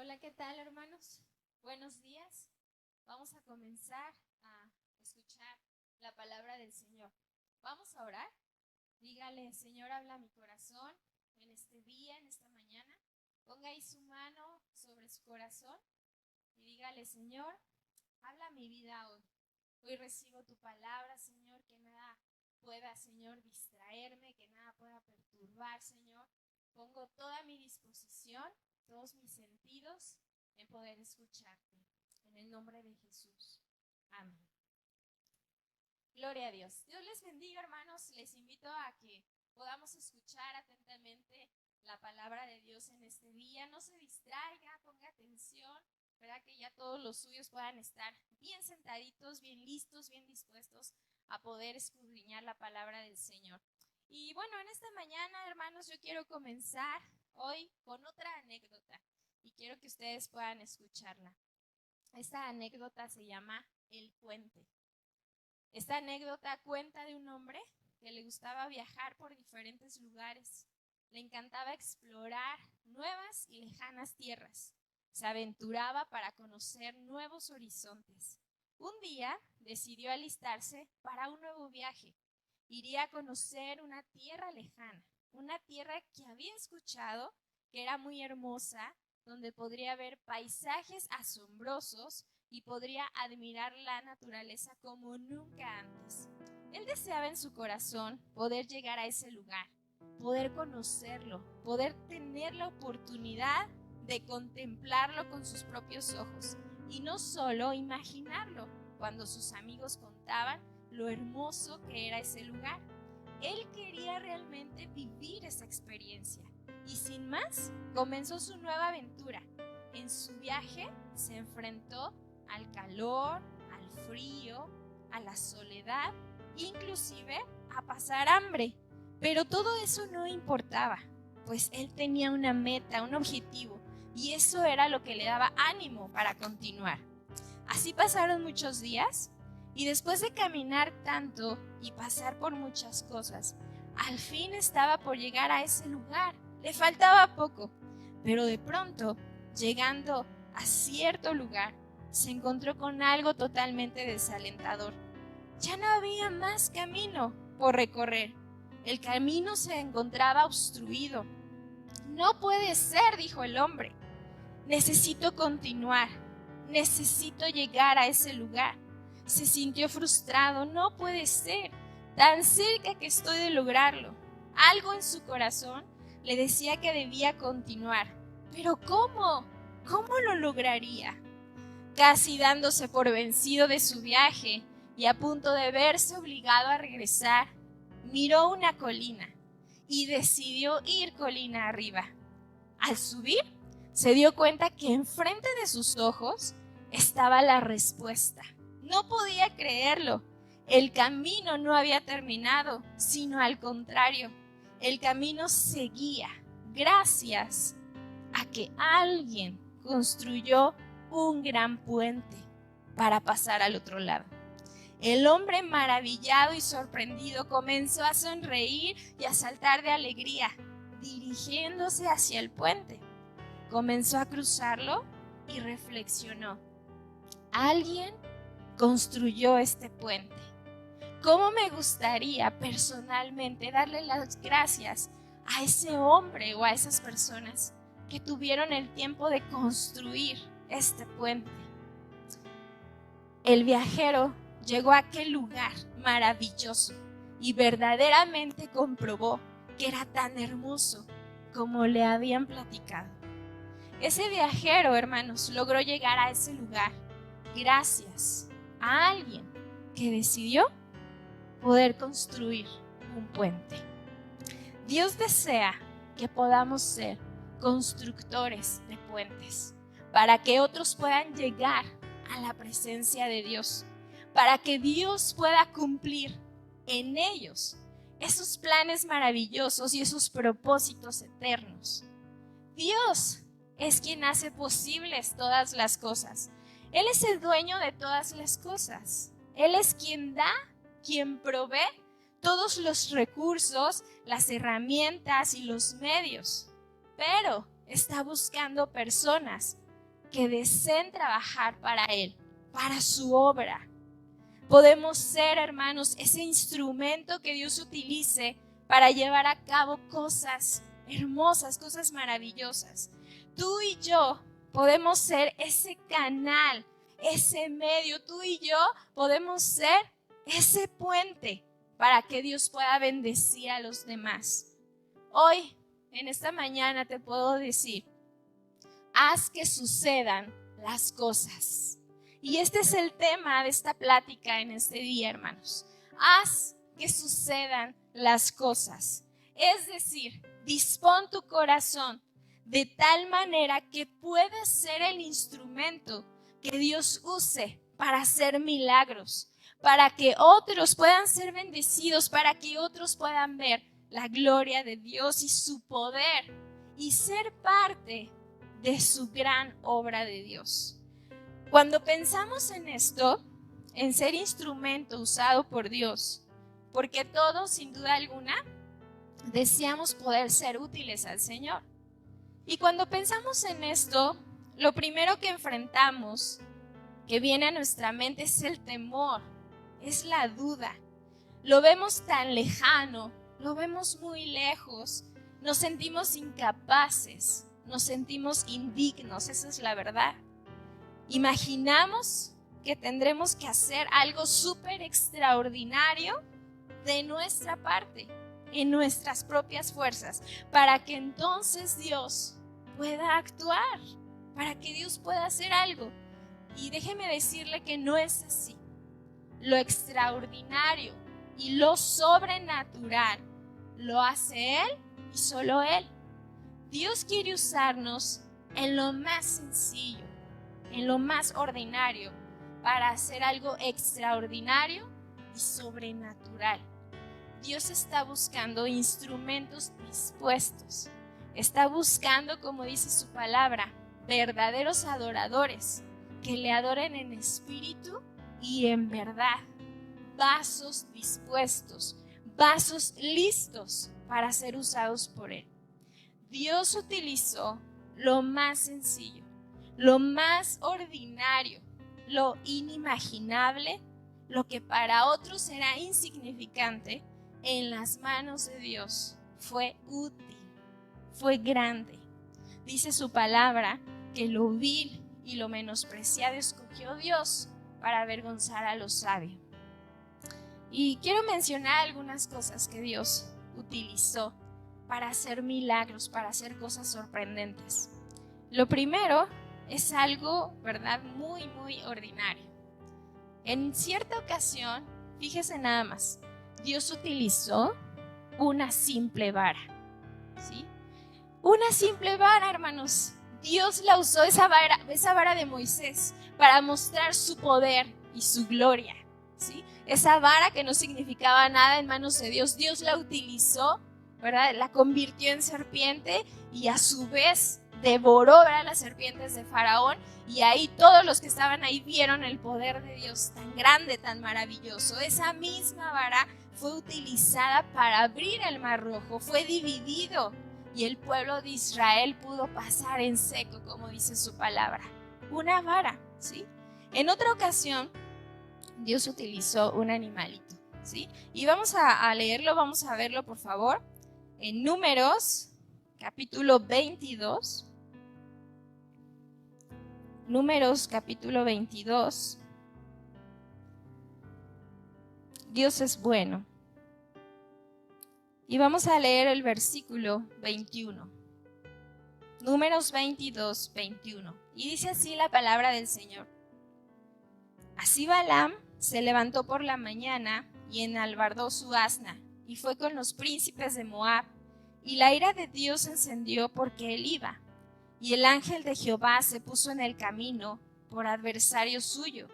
Hola, ¿qué tal, hermanos? Buenos días. Vamos a comenzar a escuchar la palabra del Señor. Vamos a orar. Dígale: Señor, habla a mi corazón en este día, en esta mañana. Ponga ahí su mano sobre su corazón y dígale: Señor, habla a mi vida hoy. Hoy recibo tu palabra, Señor, que nada pueda, Señor, distraerme, que nada pueda perturbar, Señor. Pongo toda mi disposición, todos mis sentidos en poder escucharte. En el nombre de Jesús. Amén. Gloria a Dios. Dios les bendiga, hermanos. Les invito a que podamos escuchar atentamente la palabra de Dios en este día. No se distraiga, ponga atención, ¿verdad? Que ya todos los suyos puedan estar bien sentaditos, bien listos, bien dispuestos a poder escudriñar la palabra del Señor. Y bueno, en esta mañana, hermanos, yo quiero comenzar hoy con otra anécdota y quiero que ustedes puedan escucharla. Esta anécdota se llama El Puente. Esta anécdota cuenta de un hombre que le gustaba viajar por diferentes lugares. Le encantaba explorar nuevas y lejanas tierras. Se aventuraba para conocer nuevos horizontes. Un día decidió alistarse para un nuevo viaje. Iría a conocer una tierra lejana, una tierra que había escuchado que era muy hermosa, donde podría ver paisajes asombrosos y podría admirar la naturaleza como nunca antes. Él deseaba en su corazón poder llegar a ese lugar, poder conocerlo, poder tener la oportunidad de contemplarlo con sus propios ojos y no solo imaginarlo cuando sus amigos contaban lo hermoso que era ese lugar. Él quería realmente vivir esa experiencia y sin más comenzó su nueva aventura. En su viaje se enfrentó al calor, al frío, a la soledad, inclusive a pasar hambre. Pero todo eso no importaba, pues él tenía una meta, un objetivo, y eso era lo que le daba ánimo para continuar. Así pasaron muchos días y después de caminar tanto y pasar por muchas cosas, al fin estaba por llegar a ese lugar. Le faltaba poco, pero de pronto, llegando a cierto lugar, se encontró con algo totalmente desalentador. Ya no había más camino por recorrer. El camino se encontraba obstruido. No puede ser, dijo el hombre. Necesito continuar. Necesito llegar a ese lugar. Se sintió frustrado. No puede ser. Tan cerca que estoy de lograrlo. Algo en su corazón le decía que debía continuar. ¿Pero cómo? ¿Cómo lo lograría? Casi dándose por vencido de su viaje y a punto de verse obligado a regresar, miró una colina y decidió ir colina arriba. Al subir, se dio cuenta que enfrente de sus ojos estaba la respuesta. No podía creerlo. El camino no había terminado, sino al contrario. El camino seguía gracias a que alguien construyó un gran puente para pasar al otro lado. El hombre, maravillado y sorprendido, comenzó a sonreír y a saltar de alegría, dirigiéndose hacia el puente. Comenzó a cruzarlo y reflexionó. Alguien construyó este puente. ¿Cómo me gustaría personalmente darle las gracias a ese hombre o a esas personas que tuvieron el tiempo de construir este puente? El viajero llegó a aquel lugar maravilloso y verdaderamente comprobó que era tan hermoso como le habían platicado. Ese viajero, hermanos, logró llegar a ese lugar gracias a alguien que decidió poder construir un puente. Dios desea que podamos ser constructores de puentes para que otros puedan llegar a la presencia de Dios, para que Dios pueda cumplir en ellos esos planes maravillosos y esos propósitos eternos. Dios es quien hace posibles todas las cosas. Él es el dueño de todas las cosas. Él es quien da, quien provee todos los recursos, las herramientas y los medios. Pero está buscando personas que deseen trabajar para Él, para su obra. Podemos ser, hermanos, ese instrumento que Dios utilice para llevar a cabo cosas hermosas, cosas maravillosas. Tú y yo podemos ser ese canal, ese medio. Tú y yo podemos ser ese puente para que Dios pueda bendecir a los demás. Hoy, en esta mañana, te puedo decir, haz que sucedan las cosas. Y este es el tema de esta plática en este día, hermanos. Haz que sucedan las cosas. Es decir, dispón tu corazón de tal manera que puedas ser el instrumento que Dios use para hacer milagros, para que otros puedan ser bendecidos, para que otros puedan ver la gloria de Dios y su poder y ser parte de su gran obra de Dios. Cuando pensamos en esto, en ser instrumento usado por Dios, porque todos, sin duda alguna, deseamos poder ser útiles al Señor. Y cuando pensamos en esto, lo primero que enfrentamos, que viene a nuestra mente, es el temor, es la duda. Lo vemos tan lejano, lo vemos muy lejos, nos sentimos incapaces, nos sentimos indignos, esa es la verdad. Imaginamos que tendremos que hacer algo súper extraordinario de nuestra parte, en nuestras propias fuerzas, para que entonces Dios pueda actuar, para que Dios pueda hacer algo. Y déjeme decirle que no es así. Lo extraordinario y lo sobrenatural lo hace Él y solo Él. Dios quiere usarnos en lo más sencillo, en lo más ordinario, para hacer algo extraordinario y sobrenatural. Dios está buscando instrumentos dispuestos. Está buscando, como dice su palabra, verdaderos adoradores que le adoren en espíritu y en verdad. Vasos dispuestos, vasos listos para ser usados por Él. Dios utilizó lo más sencillo, lo más ordinario, lo inimaginable, lo que para otros era insignificante, en las manos de Dios fue útil, fue grande. Dice su palabra que lo vil y lo menospreciado escogió Dios para avergonzar a los sabios. Y quiero mencionar algunas cosas que Dios utilizó para hacer milagros, para hacer cosas sorprendentes. Lo primero es algo, ¿verdad?, muy, muy ordinario. En cierta ocasión, fíjese nada más, Dios utilizó una simple vara, ¿sí? Una simple vara, hermanos. Dios la usó, esa vara de Moisés, para mostrar su poder y su gloria, ¿sí? Esa vara que no significaba nada en manos de Dios, Dios la utilizó, ¿verdad? La convirtió en serpiente y a su vez devoró, ¿verdad?, las serpientes de Faraón, y ahí todos los que estaban ahí vieron el poder de Dios tan grande, tan maravilloso. Esa misma vara fue utilizada para abrir el Mar Rojo, fue dividido y el pueblo de Israel pudo pasar en seco, como dice su palabra. Una vara, ¿sí? En otra ocasión, Dios utilizó un animalito, ¿sí? Y vamos a leerlo, vamos a verlo, por favor, en Números, capítulo 22. Números, capítulo 22. Dios es bueno. Y vamos a leer el versículo 21. Números 22, 21. Y dice así la palabra del Señor. Así Balaam se levantó por la mañana y enalbardó su asna, y fue con los príncipes de Moab, y la ira de Dios se encendió porque él iba. Y el ángel de Jehová se puso en el camino por adversario suyo.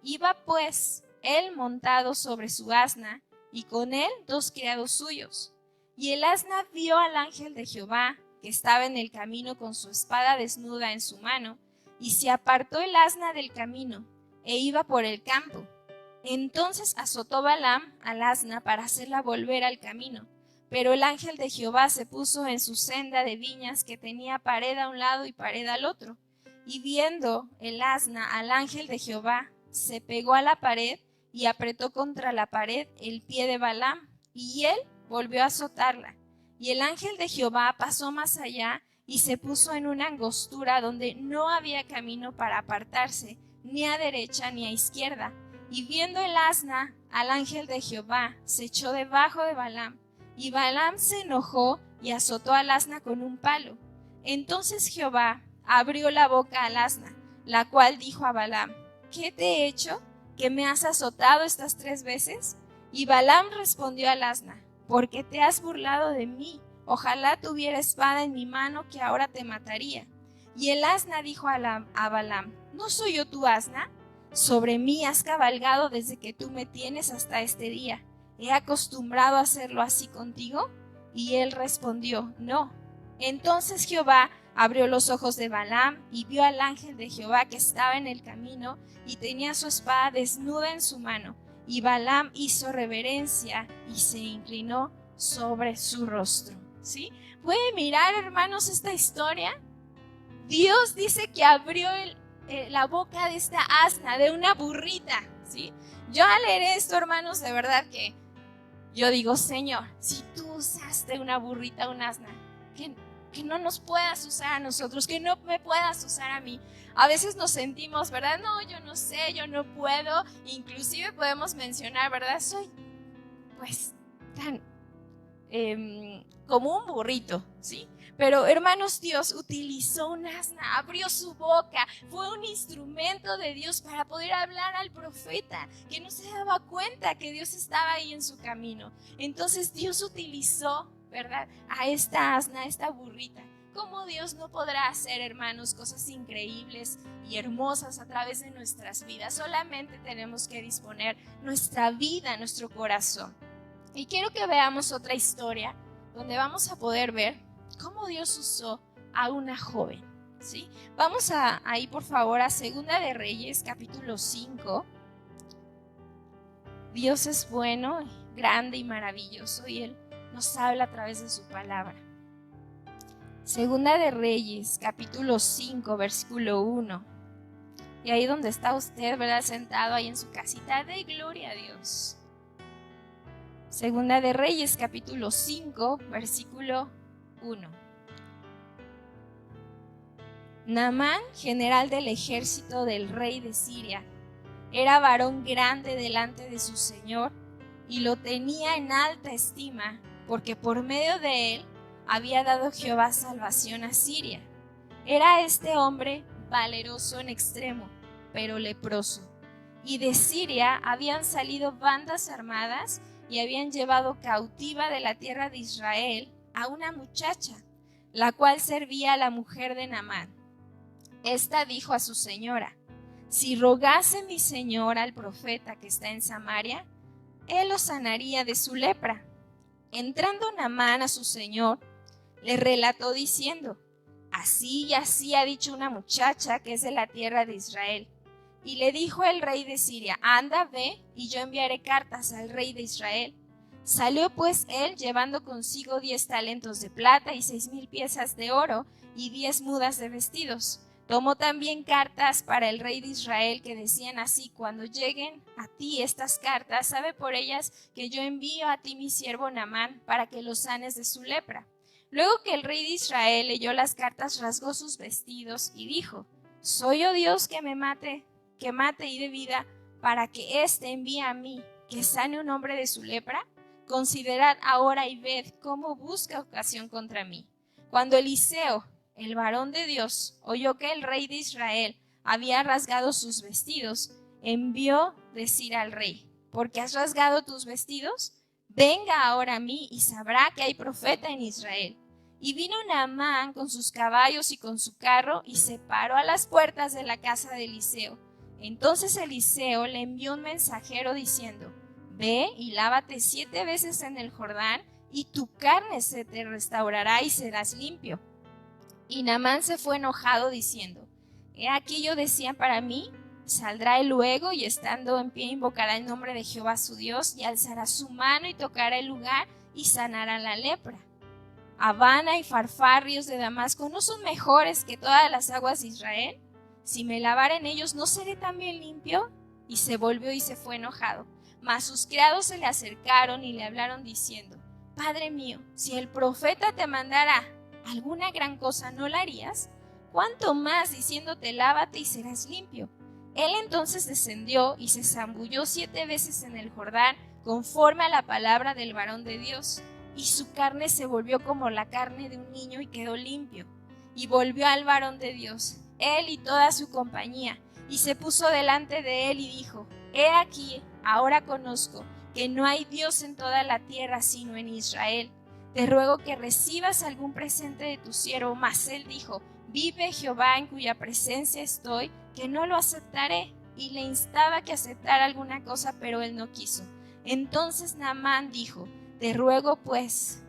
Iba pues él montado sobre su asna, y con él 2 criados suyos. Y el asna vio al ángel de Jehová, que estaba en el camino con su espada desnuda en su mano, y se apartó el asna del camino, e iba por el campo. Entonces azotó Balaam al asna para hacerla volver al camino. Pero el ángel de Jehová se puso en su senda de viñas, que tenía pared a un lado y pared al otro. y viendo el asna al ángel de Jehová, se pegó a la pared y apretó contra la pared el pie de Balaam, y él volvió a azotarla. Y el ángel de Jehová pasó más allá y se puso en una angostura donde no había camino para apartarse, ni a derecha ni a izquierda. Y viendo el asna al ángel de Jehová, se echó debajo de Balaam, y Balaam se enojó y azotó al asna con un palo. Entonces Jehová abrió la boca al asna, la cual dijo a Balaam: ¿Qué te he hecho, que me has azotado estas 3 veces? Y Balaam respondió al asna: porque te has burlado de mí. Ojalá tuviera espada en mi mano, que ahora te mataría. Y el asna dijo a Balaam: ¿no soy yo tu asna? Sobre mí has cabalgado desde que tú me tienes hasta este día. ¿He acostumbrado a hacerlo así contigo? Y él respondió: no. Entonces Jehová abrió los ojos de Balaam y vio al ángel de Jehová que estaba en el camino y tenía su espada desnuda en su mano. Y Balaam hizo reverencia y se inclinó sobre su rostro. ¿Sí? ¿Puede mirar, hermanos, esta historia? Dios dice que abrió la boca de esta asna, de una burrita. ¿Sí? Yo al leer esto, hermanos, de verdad que yo digo: Señor, si tú usaste una burrita, un asna, que no nos puedas usar a nosotros, que no me puedas usar a mí. A veces nos sentimos, ¿verdad? No, yo no sé, yo no puedo. Inclusive podemos mencionar, ¿verdad? Soy pues tan como un burrito, ¿sí? Pero hermanos, Dios utilizó un asna, abrió su boca, fue un instrumento de Dios para poder hablar al profeta, que no se daba cuenta que Dios estaba ahí en su camino. Entonces Dios utilizó, ¿verdad?, a esta asna, a esta burrita. ¿Cómo Dios no podrá hacer, hermanos, cosas increíbles y hermosas a través de nuestras vidas? Solamente tenemos que disponer nuestra vida, nuestro corazón. Y quiero que veamos otra historia donde vamos a poder ver cómo Dios usó a una joven, ¿sí? Vamos ahí, por favor, a Segunda de Reyes, capítulo 5. Dios es bueno, grande y maravilloso, y Él nos habla a través de su palabra. Segunda de Reyes, capítulo 5, versículo 1. Y ahí donde está usted, ¿verdad?, sentado ahí en su casita, de gloria a Dios. Segunda de Reyes, capítulo 5, versículo 1. Naamán, general del ejército del rey de Siria, era varón grande delante de su señor y lo tenía en alta estima, porque por medio de él había dado Jehová salvación a Siria. Era este hombre valeroso en extremo, pero leproso. Y de Siria habían salido bandas armadas y habían llevado cautiva de la tierra de Israel a una muchacha, la cual servía a la mujer de Naamán. Esta dijo a su señora: si rogase mi señor al profeta que está en Samaria, él lo sanaría de su lepra. Entrando Naamán a su señor, le relató diciendo: así y así ha dicho una muchacha que es de la tierra de Israel. Y le dijo el rey de Siria: anda, ve, y yo enviaré cartas al rey de Israel. Salió pues él llevando consigo 10 talentos de plata y 6,000 piezas de oro y 10 mudas de vestidos. Tomó también cartas para el rey de Israel que decían así: cuando lleguen a ti estas cartas, sabe por ellas que yo envío a ti mi siervo Naamán para que lo sanes de su lepra. Luego que el rey de Israel leyó las cartas, rasgó sus vestidos y dijo: ¿soy yo Dios que mate y dé vida para que éste envíe a mí que sane un hombre de su lepra? Considerad ahora y ved cómo busca ocasión contra mí. Cuando Eliseo, el varón de Dios, oyó que el rey de Israel había rasgado sus vestidos, envió decir al rey: ¿por qué has rasgado tus vestidos? Venga ahora a mí y sabrá que hay profeta en Israel. Y vino Naamán con sus caballos y con su carro y se paró a las puertas de la casa de Eliseo. Entonces Eliseo le envió un mensajero diciendo: ve y lávate 7 veces en el Jordán y tu carne se te restaurará y serás limpio. Y Naamán se fue enojado diciendo: he aquí yo decía para mí: saldrá él luego y estando en pie invocará el nombre de Jehová su Dios y alzará su mano y tocará el lugar y sanará la lepra. Habana y Farfar, ríos de Damasco, ¿no son mejores que todas las aguas de Israel? Si me lavara en ellos, ¿no seré también limpio? Y se volvió y se fue enojado. Mas sus criados se le acercaron y le hablaron diciendo: Padre mío, si el profeta te mandara alguna gran cosa, ¿no la harías? ¿Cuánto más diciéndote lávate y serás limpio? Él entonces descendió y se zambulló 7 veces en el Jordán, conforme a la palabra del varón de Dios, y su carne se volvió como la carne de un niño y quedó limpio. Y volvió al varón de Dios, él y toda su compañía, y se puso delante de él y dijo: He aquí, ahora conozco que no hay Dios en toda la tierra sino en Israel. Te ruego que recibas algún presente de tu siervo. Mas él dijo: Vive Jehová en cuya presencia estoy, que no lo aceptaré. Y le instaba que aceptara alguna cosa, pero él no quiso. Entonces Naamán dijo: Te ruego pues,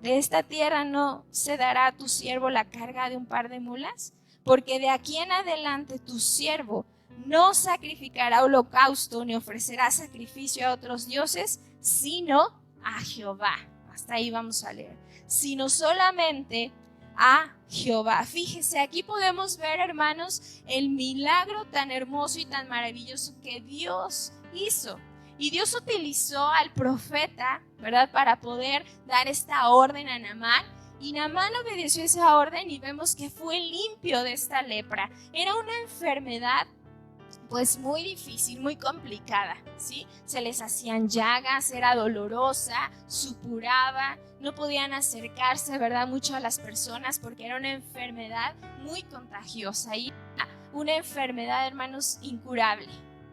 ¿de esta tierra no se dará a tu siervo la carga de un par de mulas? Porque de aquí en adelante tu siervo no sacrificará holocausto ni ofrecerá sacrificio a otros dioses, sino a Jehová. Hasta ahí vamos a leer. Sino solamente a Jehová. Fíjese, aquí podemos ver, hermanos, el milagro tan hermoso y tan maravilloso que Dios hizo. Y Dios utilizó al profeta, ¿verdad?, para poder dar esta orden a Naamán. Y Naamán obedeció esa orden y vemos que fue limpio de esta lepra. Era una enfermedad pues muy difícil, muy complicada, ¿sí? Se les hacían llagas, era dolorosa, supuraba, no podían acercarse, ¿verdad?, mucho a las personas porque era una enfermedad muy contagiosa y una enfermedad, hermanos, incurable.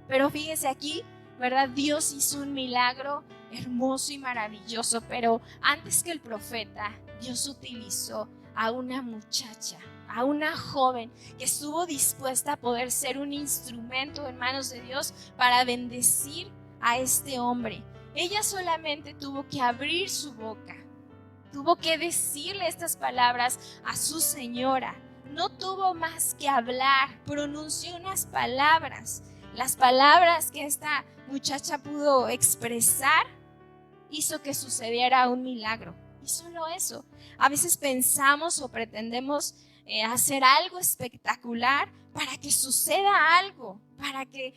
Pero fíjese aquí, ¿verdad?, Dios hizo un milagro hermoso y maravilloso, pero antes que el profeta, Dios utilizó a una muchacha, a una joven que estuvo dispuesta a poder ser un instrumento en manos de Dios para bendecir a este hombre. Ella solamente tuvo que abrir su boca, tuvo que decirle estas palabras a su señora. No tuvo más que hablar, pronunció unas palabras. Las palabras que esta muchacha pudo expresar hizo que sucediera un milagro. Y solo eso. A veces pensamos o pretendemos hacer algo espectacular para que suceda algo, para que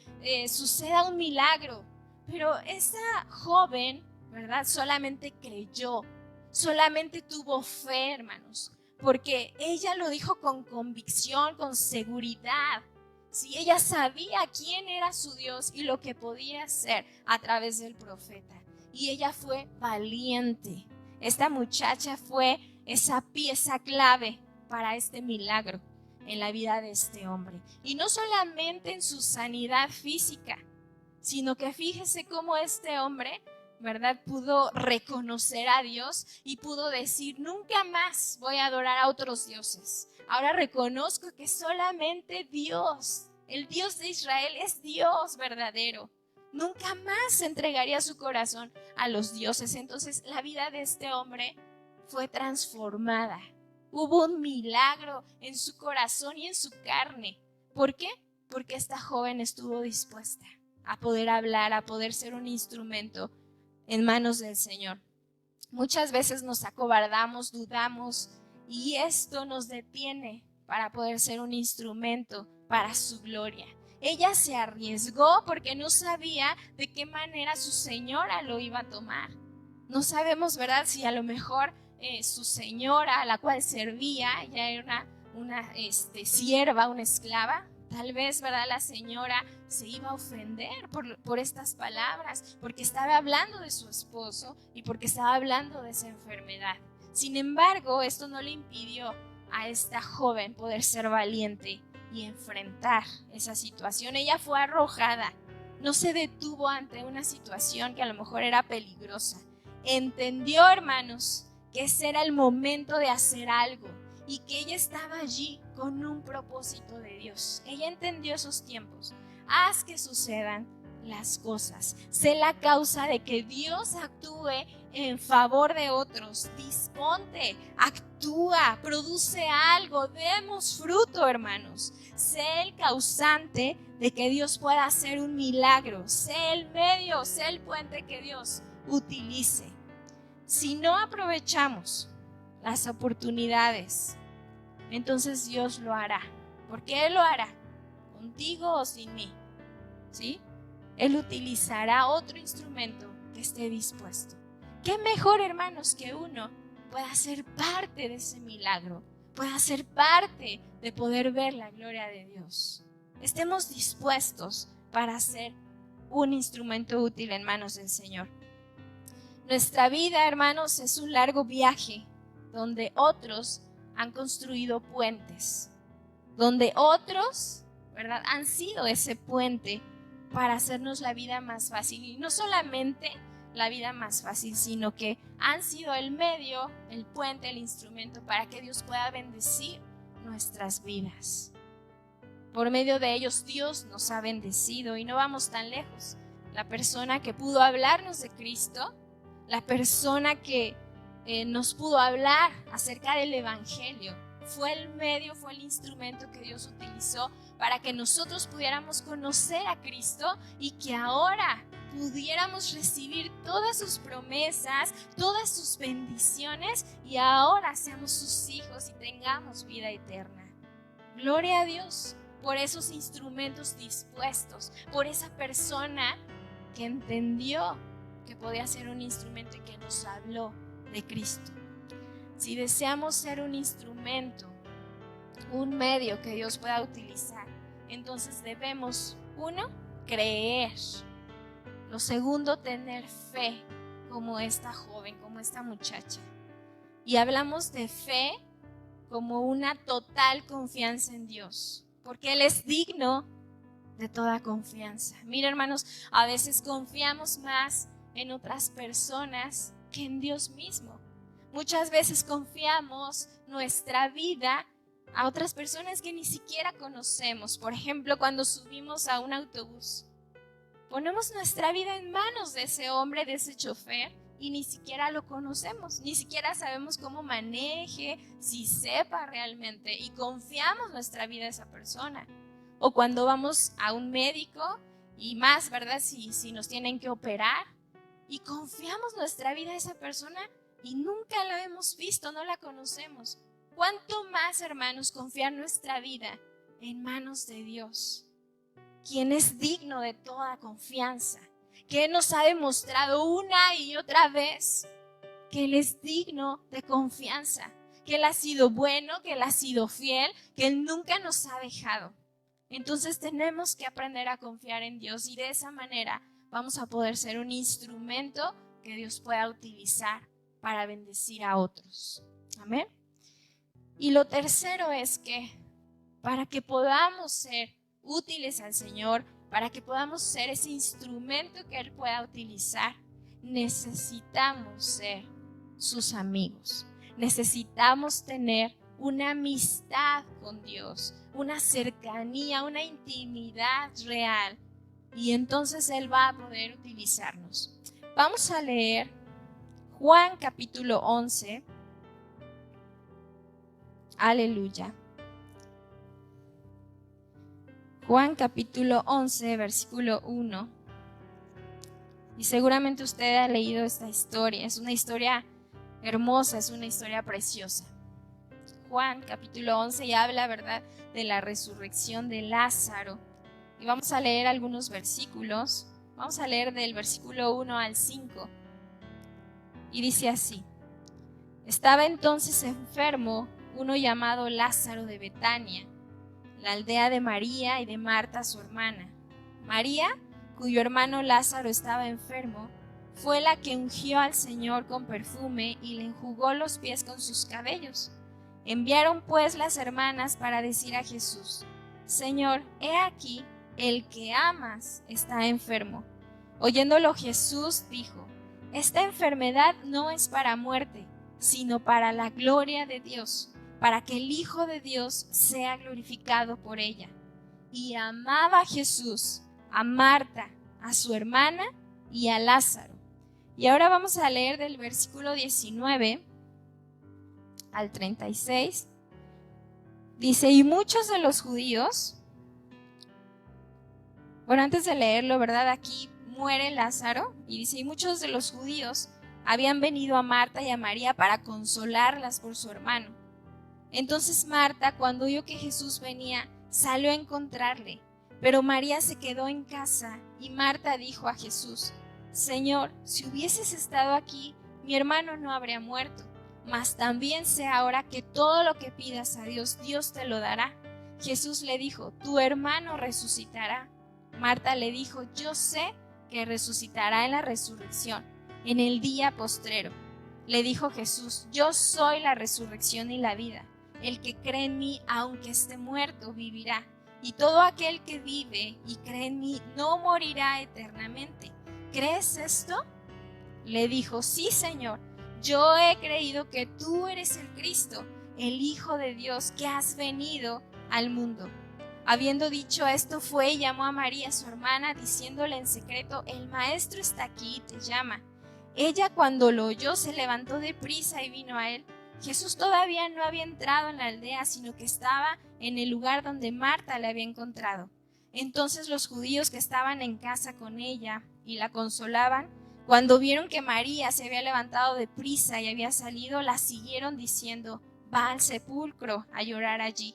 suceda un milagro. Pero esa joven, ¿verdad?, solamente creyó, solamente tuvo fe, hermanos, porque ella lo dijo con convicción, con seguridad. Sí, ella sabía quién era su Dios y lo que podía hacer a través del profeta. Y ella fue valiente. Esta muchacha fue esa pieza clave para este milagro en la vida de este hombre. Y no solamente en su sanidad física, sino que fíjese cómo este hombre, ¿verdad?, pudo reconocer a Dios y pudo decir: nunca más voy a adorar a otros dioses. Ahora reconozco que solamente Dios, el Dios de Israel, es Dios verdadero. Nunca más entregaría su corazón a los dioses. Entonces la vida de este hombre fue transformada. Hubo un milagro en su corazón y en su carne. ¿Por qué? Porque esta joven estuvo dispuesta a poder hablar, a poder ser un instrumento en manos del Señor. Muchas veces nos acobardamos, dudamos, y esto nos detiene para poder ser un instrumento para su gloria. Ella se arriesgó porque no sabía de qué manera su señora lo iba a tomar. No sabemos, ¿verdad?, si a lo mejor su señora, a la cual servía, ya era una sierva, una esclava. Tal vez, ¿verdad?, la señora se iba a ofender por estas palabras, porque estaba hablando de su esposo y porque estaba hablando de esa enfermedad. Sin embargo, esto no le impidió a esta joven poder ser valiente y enfrentar esa situación. Ella fue arrojada, no se detuvo ante una situación que a lo mejor era peligrosa. Entendió, hermanos, que ese era el momento de hacer algo y que ella estaba allí con un propósito de Dios. Ella entendió esos tiempos. Haz que sucedan las cosas. Sé la causa de que Dios actúe en favor de otros. Disponte, actúa, produce algo, demos fruto, hermanos. Sé el causante de que Dios pueda hacer un milagro. Sé el medio, sé el puente que Dios utilice. Si no aprovechamos las oportunidades, entonces Dios lo hará. ¿Por qué Él lo hará? contigo o sin mí, ¿sí? Él utilizará otro instrumento que esté dispuesto. ¿Qué mejor, hermanos, que uno pueda ser parte de ese milagro, pueda ser parte de poder ver la gloria de Dios? Estemos dispuestos para ser un instrumento útil en manos del Señor. Nuestra vida, hermanos, es un largo viaje donde otros han construido puentes, donde otros, ¿verdad?, han sido ese puente para hacernos la vida más fácil. Y no solamente la vida más fácil, sino que han sido el medio, el puente, el instrumento para que Dios pueda bendecir nuestras vidas. Por medio de ellos Dios nos ha bendecido, y no vamos tan lejos. La persona que pudo hablarnos de Cristo, la persona que nos pudo hablar acerca del Evangelio, fue el medio, fue el instrumento que Dios utilizó para que nosotros pudiéramos conocer a Cristo y que ahora pudiéramos recibir todas sus promesas, todas sus bendiciones, y ahora seamos sus hijos y tengamos vida eterna. Gloria a Dios por esos instrumentos dispuestos, por esa persona que entendió que podía ser un instrumento y que nos habló de Cristo. Si deseamos ser un instrumento, un medio que Dios pueda utilizar, entonces debemos, uno, creer. Lo segundo, tener fe, como esta joven, como esta muchacha. Y hablamos de fe como una total confianza en Dios, porque Él es digno de toda confianza. Mira, hermanos, a veces confiamos más en otras personas que en Dios mismo. Muchas veces confiamos nuestra vida a otras personas que ni siquiera conocemos. Por ejemplo, cuando subimos a un autobús, ponemos nuestra vida en manos de ese hombre, de ese chofer, y ni siquiera lo conocemos, ni siquiera sabemos cómo maneje, si sepa realmente, y confiamos nuestra vida a esa persona. O cuando vamos a un médico, y más, ¿verdad?, si nos tienen que operar, y confiamos nuestra vida a esa persona y nunca la hemos visto, no la conocemos. ¿Cuánto más, hermanos, confiar nuestra vida en manos de Dios, quien es digno de toda confianza, que Él nos ha demostrado una y otra vez que Él es digno de confianza, que Él ha sido bueno, que Él ha sido fiel, que Él nunca nos ha dejado? Entonces tenemos que aprender a confiar en Dios, y de esa manera vamos a poder ser un instrumento que Dios pueda utilizar para bendecir a otros. Amén. Y lo tercero es que para que podamos ser útiles al Señor, para que podamos ser ese instrumento que Él pueda utilizar, necesitamos ser sus amigos. Necesitamos tener una amistad con Dios, una cercanía, una intimidad real, y entonces Él va a poder utilizarnos. Vamos a leer Juan capítulo 11. Aleluya. Juan capítulo 11, versículo 1. Y seguramente usted ha leído esta historia. Es una historia hermosa, es una historia preciosa. Juan capítulo 11 y habla, ¿verdad?, de la resurrección de Lázaro. Y vamos a leer algunos versículos. Vamos a leer del versículo 1 al 5. Y dice así: Estaba entonces enfermo uno llamado Lázaro de Betania, la aldea de María y de Marta su hermana. María, cuyo hermano Lázaro estaba enfermo, fue la que ungió al Señor con perfume y le enjugó los pies con sus cabellos. Enviaron pues las hermanas para decir a Jesús: Señor, he aquí, el que amas está enfermo. Oyéndolo Jesús dijo: Esta enfermedad no es para muerte, sino para la gloria de Dios, para que el Hijo de Dios sea glorificado por ella. Y amaba a Jesús, a Marta, a su hermana y a Lázaro. Y ahora vamos a leer del versículo 19 al 36. Dice: y muchos de los judíos, bueno, antes de leerlo, ¿verdad?, aquí muere Lázaro, y dice: y muchos de los judíos habían venido a Marta y a María para consolarlas por su hermano. Entonces Marta, cuando oyó que Jesús venía, salió a encontrarle, Pero María se quedó en casa y Marta dijo a Jesús: Señor, si hubieses estado aquí, mi hermano no habría muerto. Mas también sé ahora que todo lo que pidas a Dios, Dios te lo dará. Jesús le dijo: tu hermano resucitará. Marta le dijo: yo sé que resucitará en la resurrección, en el día postrero. Le dijo Jesús: yo soy la resurrección y la vida. El que cree en mí, aunque esté muerto, vivirá. Y todo aquel que vive y cree en mí no morirá eternamente. ¿Crees esto? Le dijo: sí, Señor, yo he creído que tú eres el Cristo, el Hijo de Dios, que has venido al mundo. Habiendo dicho esto, fue y llamó a María, su hermana, diciéndole en secreto: el Maestro está aquí y te llama. Ella, cuando lo oyó, se levantó deprisa y vino a él. Jesús todavía no había entrado en la aldea, sino que estaba en el lugar donde Marta le había encontrado. Entonces los judíos que estaban en casa con ella y la consolaban, cuando vieron que María se había levantado deprisa y había salido, la siguieron diciendo: va al sepulcro a llorar allí.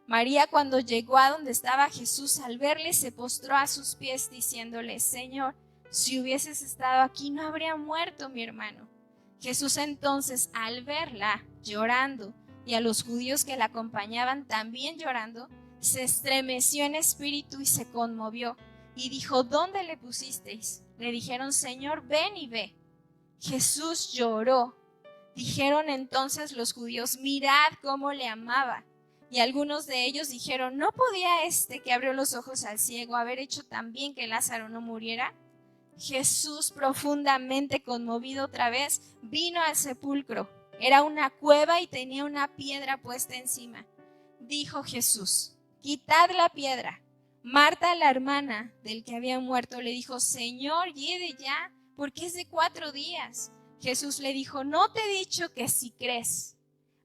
María, cuando llegó a donde estaba Jesús, al verle, se postró a sus pies diciéndole: Señor, si hubieses estado aquí, no habría muerto mi hermano. Jesús entonces, al verla llorando y a los judíos que la acompañaban también llorando, se estremeció en espíritu y se conmovió y dijo: ¿dónde le pusisteis? Le dijeron: Señor, ven y ve. Jesús lloró. Dijeron entonces los judíos: mirad cómo le amaba. Y algunos de ellos dijeron: ¿no podía este que abrió los ojos al ciego haber hecho también que Lázaro no muriera? Jesús, profundamente conmovido otra vez, vino al sepulcro. Era una cueva y tenía una piedra puesta encima. Dijo Jesús: quitad la piedra. Marta, la hermana del que había muerto, le dijo: Señor, hiede ya, porque es de 4 días. Jesús le dijo: ¿no te he dicho que si crees,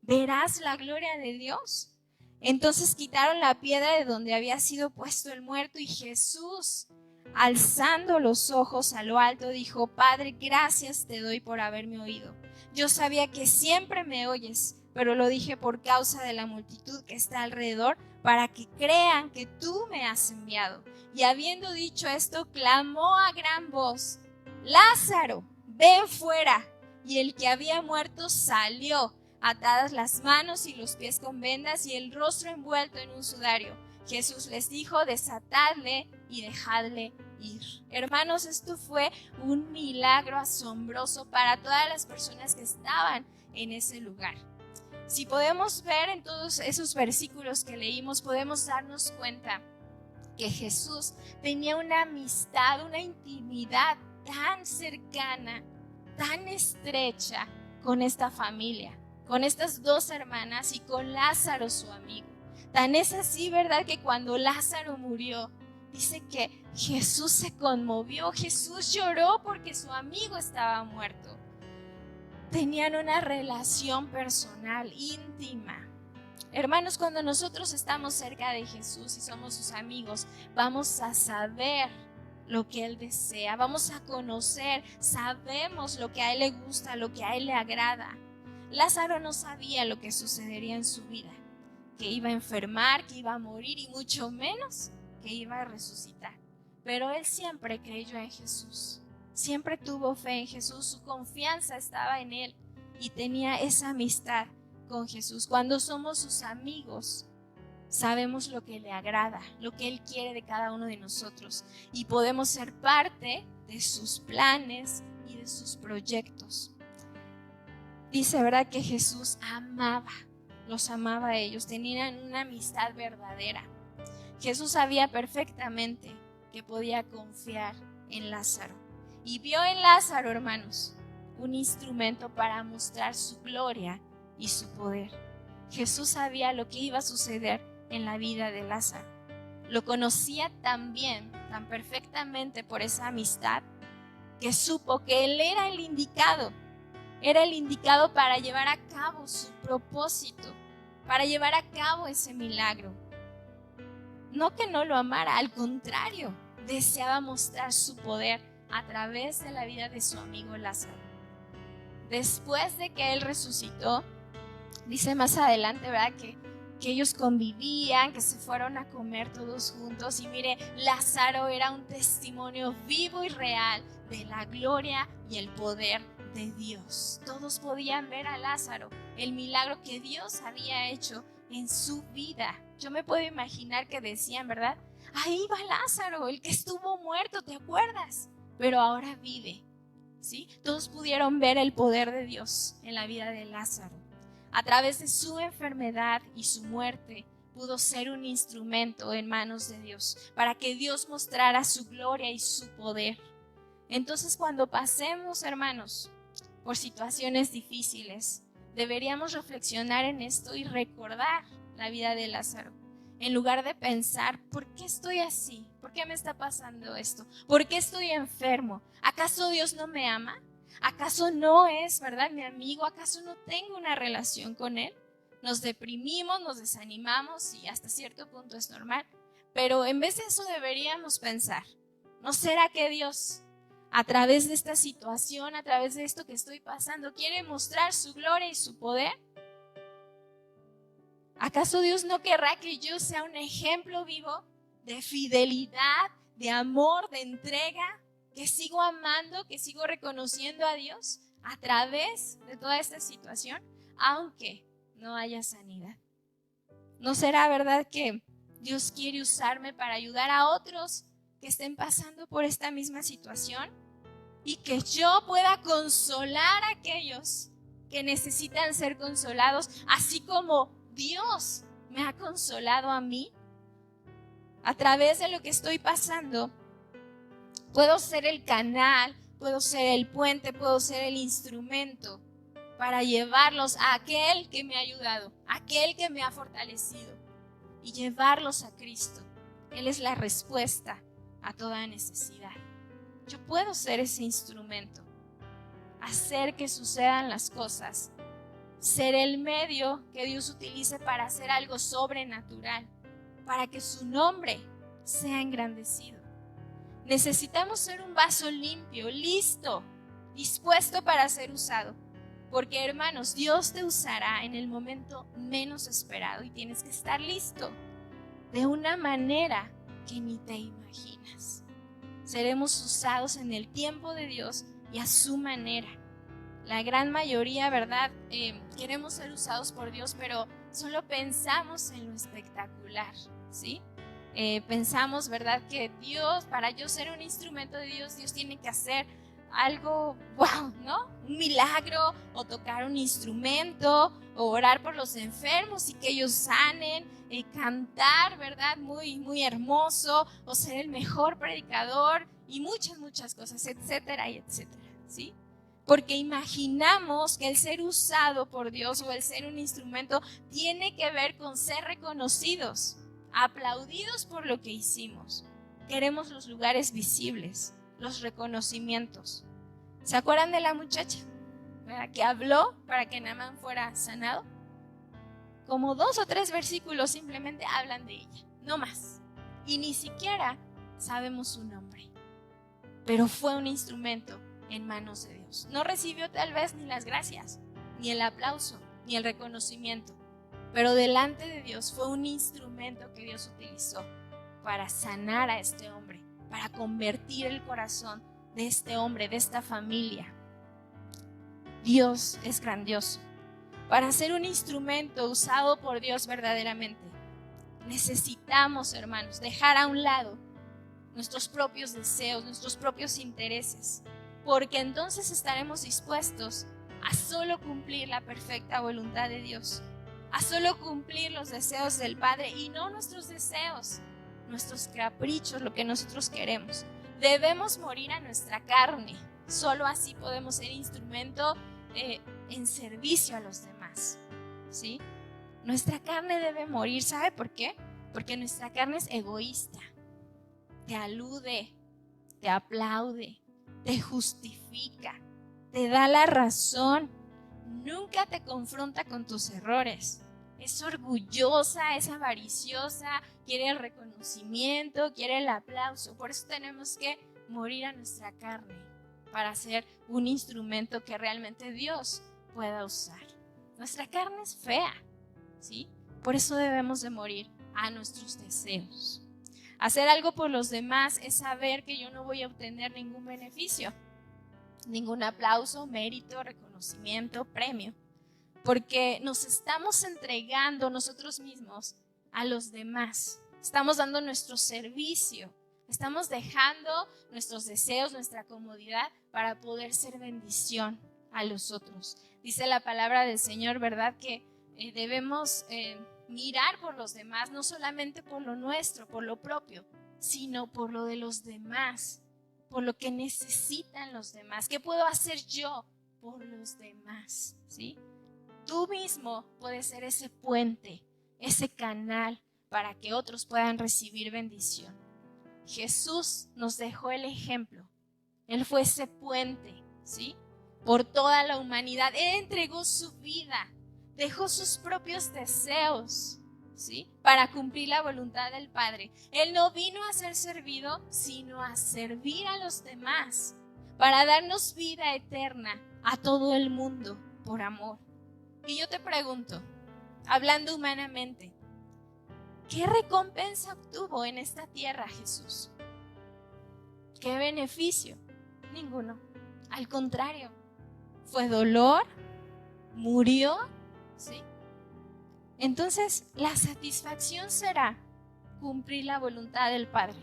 verás la gloria de Dios? Entonces quitaron la piedra de donde había sido puesto el muerto, y Jesús, alzando los ojos a lo alto, dijo: Padre, gracias te doy por haberme oído. Yo sabía que siempre me oyes, pero lo dije por causa de la multitud que está alrededor, para que crean que tú me has enviado. Y habiendo dicho esto, clamó a gran voz: Lázaro, ven fuera. Y el que había muerto salió, atadas las manos y los pies con vendas y el rostro envuelto en un sudario. Jesús les dijo: desatadle y dejadle ir. Hermanos, esto fue un milagro asombroso para todas las personas que estaban en ese lugar. Si podemos ver en todos esos versículos que leímos, podemos darnos cuenta que Jesús tenía una amistad, una intimidad tan cercana, tan estrecha con esta familia, con estas 2 hermanas y con Lázaro, su amigo. Tan es así, ¿verdad?, que cuando Lázaro murió, dice que Jesús se conmovió, Jesús lloró porque su amigo estaba muerto. Tenían una relación personal, íntima. Hermanos, cuando nosotros estamos cerca de Jesús y somos sus amigos, vamos a saber lo que Él desea, vamos a conocer, sabemos lo que a Él le gusta, lo que a Él le agrada. Lázaro no sabía lo que sucedería en su vida, que iba a enfermar, que iba a morir y mucho menos que iba a resucitar. Pero él siempre creyó en Jesús, siempre tuvo fe en Jesús, su confianza estaba en Él y tenía esa amistad con Jesús. Cuando somos sus amigos, sabemos lo que le agrada, lo que Él quiere de cada uno de nosotros y podemos ser parte de sus planes y de sus proyectos. Dice, ¿verdad?, que Jesús los amaba a ellos, tenían una amistad verdadera. Jesús sabía perfectamente que podía confiar en Lázaro y vio en Lázaro, hermanos, un instrumento para mostrar su gloria y su poder. Jesús sabía lo que iba a suceder en la vida de Lázaro. Lo conocía tan bien, tan perfectamente por esa amistad, que supo que él era el indicado para llevar a cabo su propósito, para llevar a cabo ese milagro. No que no lo amara, al contrario, deseaba mostrar su poder a través de la vida de su amigo Lázaro. Después de que él resucitó, dice más adelante, ¿verdad?, que que ellos convivían, que se fueron a comer todos juntos. Y mire, Lázaro era un testimonio vivo y real de la gloria y el poder de Dios. Todos podían ver a Lázaro, el milagro que Dios había hecho en su vida. Yo me puedo imaginar que decían, ¿verdad? Ahí va Lázaro, el que estuvo muerto, ¿te acuerdas? Pero ahora vive, ¿sí? Todos pudieron ver el poder de Dios en la vida de Lázaro. A través de su enfermedad y su muerte, pudo ser un instrumento en manos de Dios para que Dios mostrara su gloria y su poder. Entonces, cuando pasemos, hermanos, por situaciones difíciles, deberíamos reflexionar en esto y recordar la vida de Lázaro. En lugar de pensar, ¿por qué estoy así? ¿Por qué me está pasando esto? ¿Por qué estoy enfermo? ¿Acaso Dios no me ama? ¿Acaso no es, verdad, mi amigo? ¿Acaso no tengo una relación con Él? Nos deprimimos, nos desanimamos y hasta cierto punto es normal. Pero en vez de eso deberíamos pensar, ¿no será que Dios, a través de esta situación, a través de esto que estoy pasando, quiere mostrar su gloria y su poder? ¿Acaso Dios no querrá que yo sea un ejemplo vivo de fidelidad, de amor, de entrega, que sigo amando, que sigo reconociendo a Dios a través de toda esta situación, aunque no haya sanidad? ¿No será verdad que Dios quiere usarme para ayudar a otros que estén pasando por esta misma situación y que yo pueda consolar a aquellos que necesitan ser consolados, así como Dios me ha consolado a mí? A través de lo que estoy pasando, puedo ser el canal, puedo ser el puente, puedo ser el instrumento para llevarlos a aquel que me ha ayudado, a aquel que me ha fortalecido, y llevarlos a Cristo. Él es la respuesta a toda necesidad. Yo puedo ser ese instrumento, hacer que sucedan las cosas, ser el medio que Dios utilice para hacer algo sobrenatural, para que su nombre sea engrandecido. Necesitamos ser un vaso limpio, listo, dispuesto para ser usado. Porque, hermanos, Dios te usará en el momento menos esperado y tienes que estar listo de una manera que ni te imaginas. Seremos usados en el tiempo de Dios y a su manera. La gran mayoría, ¿verdad? Queremos ser usados por Dios, pero solo pensamos en lo espectacular, ¿sí? Pensamos, ¿verdad? Que Dios, para yo ser un instrumento de Dios, Dios tiene que hacer algo, wow, ¿no? Un milagro, o tocar un instrumento, o orar por los enfermos y que ellos sanen, cantar, ¿verdad? Muy, muy hermoso, o ser el mejor predicador y muchas cosas, etcétera y etcétera, ¿sí? Porque imaginamos que el ser usado por Dios o el ser un instrumento tiene que ver con ser reconocidos, aplaudidos por lo que hicimos. Queremos los lugares visibles, los reconocimientos. ¿Se acuerdan de la muchacha, ¿verdad?, que habló para que Naamán fuera sanado? Como 2 o 3 versículos simplemente hablan de ella, no más. Y ni siquiera sabemos su nombre. Pero fue un instrumento en manos de Dios. No recibió tal vez ni las gracias, ni el aplauso, ni el reconocimiento. Pero delante de Dios fue un instrumento que Dios utilizó para sanar a este hombre, para convertir el corazón de este hombre, de esta familia. Dios es grandioso. Para ser un instrumento usado por Dios verdaderamente, necesitamos, hermanos, dejar a un lado nuestros propios deseos, nuestros propios intereses, porque entonces estaremos dispuestos a solo cumplir la perfecta voluntad de Dios, a solo cumplir los deseos del Padre y no nuestros deseos, nuestros caprichos, lo que nosotros queremos. Debemos morir a nuestra carne. Solo así podemos ser instrumento en servicio a los demás, ¿sí? Nuestra carne debe morir. ¿Sabe por qué? Porque nuestra carne es egoísta. Te alude, te aplaude, te justifica, te da la razón. Nunca te confronta con tus errores. Es orgullosa, es avariciosa, quiere el reconocimiento, quiere el aplauso. Por eso tenemos que morir a nuestra carne para ser un instrumento que realmente Dios pueda usar. Nuestra carne es fea, ¿sí? Por eso debemos de morir a nuestros deseos. Hacer algo por los demás es saber que yo no voy a obtener ningún beneficio, ningún aplauso, mérito, reconocimiento, premio, porque nos estamos entregando nosotros mismos a los demás. Estamos dando nuestro servicio, estamos dejando nuestros deseos, nuestra comodidad para poder ser bendición a los otros. Dice la palabra del Señor, ¿verdad? Que debemos mirar por los demás, no solamente por lo nuestro, por lo propio, sino por lo de los demás, por lo que necesitan los demás. ¿Qué puedo hacer yo por los demás? ¿Sí? Tú mismo puedes ser ese puente, ese canal para que otros puedan recibir bendición. Jesús nos dejó el ejemplo. Él fue ese puente, ¿sí? Por toda la humanidad. Él entregó su vida, dejó sus propios deseos, ¿sí? Para cumplir la voluntad del Padre. Él no vino a ser servido, sino a servir a los demás, para darnos vida eterna a todo el mundo por amor. Y yo te pregunto, hablando humanamente, ¿qué recompensa obtuvo en esta tierra Jesús? ¿Qué beneficio? Ninguno. Al contrario, fue dolor, murió, ¿sí? Entonces, la satisfacción será cumplir la voluntad del Padre,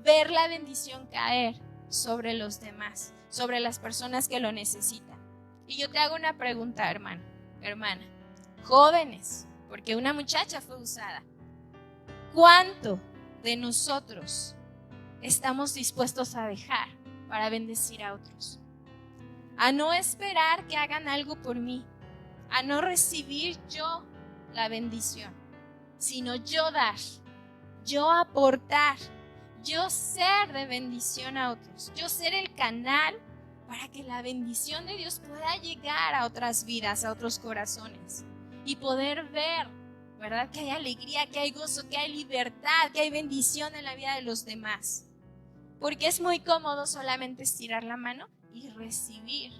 ver la bendición caer sobre los demás, sobre las personas que lo necesitan. Y yo te hago una pregunta, hermano, hermana, jóvenes, porque una muchacha fue usada. ¿Cuánto de nosotros estamos dispuestos a dejar para bendecir a otros? A no esperar que hagan algo por mí, a no recibir yo la bendición, sino yo dar, yo aportar, yo ser de bendición a otros, yo ser el canal para que la bendición de Dios pueda llegar a otras vidas, a otros corazones y poder ver, ¿verdad? Que hay alegría, que hay gozo, que hay libertad, que hay bendición en la vida de los demás. Porque es muy cómodo solamente estirar la mano y recibir,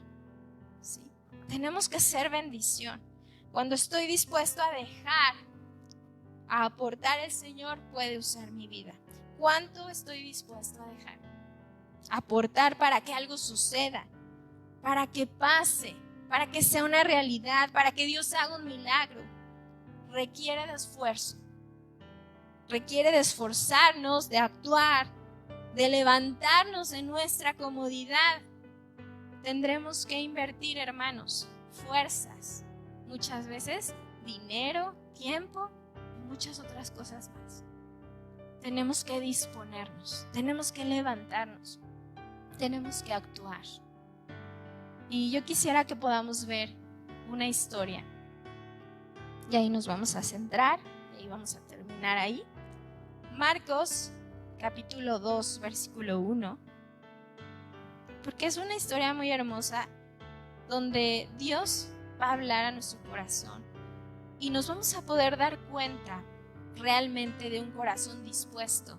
¿sí? Tenemos que ser bendición. Cuando estoy dispuesto a dejar, a aportar, el Señor puede usar mi vida. ¿Cuánto estoy dispuesto a dejar? Aportar para que algo suceda, para que pase, para que sea una realidad, para que Dios haga un milagro. Requiere de esfuerzo, requiere de esforzarnos, de actuar, de levantarnos de nuestra comodidad. Tendremos que invertir, hermanos, fuerzas, muchas veces dinero, tiempo y muchas otras cosas más. Tenemos que disponernos, tenemos que levantarnos, tenemos que actuar. Y yo quisiera que podamos ver una historia. Y ahí nos vamos a centrar, y vamos a terminar ahí. Marcos, capítulo 2, versículo 1. Porque es una historia muy hermosa donde Dios va a hablar a nuestro corazón y nos vamos a poder dar cuenta realmente de un corazón dispuesto